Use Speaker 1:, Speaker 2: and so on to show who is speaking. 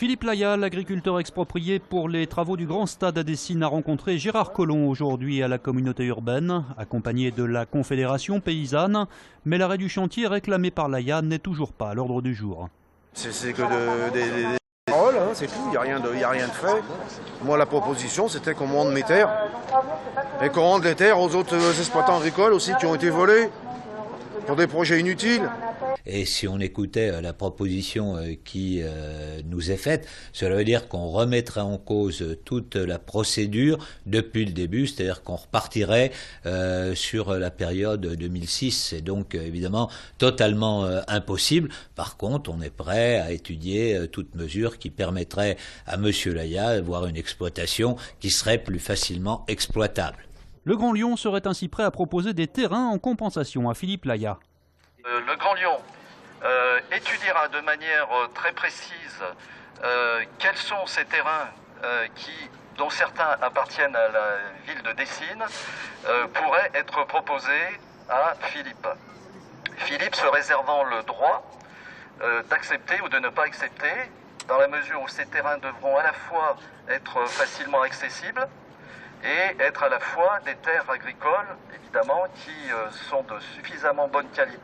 Speaker 1: Philippe Laya, l'agriculteur exproprié pour les travaux du grand stade à Dessines, a rencontré Gérard Collomb aujourd'hui à la communauté urbaine, accompagné de la Confédération paysanne. Mais l'arrêt du chantier réclamé par Laya n'est toujours pas à l'ordre du jour.
Speaker 2: C'est que des paroles, hein, c'est tout, il n'y a rien de fait. Moi, la proposition, c'était qu'on me rende mes terres et qu'on rende les terres aux autres exploitants agricoles aussi qui ont été volés pour des projets inutiles.
Speaker 3: Et si on écoutait la proposition qui nous est faite, cela veut dire qu'on remettrait en cause toute la procédure depuis le début, c'est-à-dire qu'on repartirait sur la période 2006. C'est donc évidemment totalement impossible. Par contre, on est prêt à étudier toute mesure qui permettrait à M. Laya d'avoir une exploitation qui serait plus facilement exploitable.
Speaker 1: Le Grand Lyon serait ainsi prêt à proposer des terrains en compensation à Philippe Laya.
Speaker 4: Le Grand Lyon étudiera de manière très précise quels sont ces terrains dont certains appartiennent à la ville de Dessines, pourraient être proposés à Philippe. Philippe se réservant le droit d'accepter ou de ne pas accepter, dans la mesure où ces terrains devront à la fois être facilement accessibles et être à la fois des terres agricoles, évidemment, qui sont de suffisamment bonne qualité.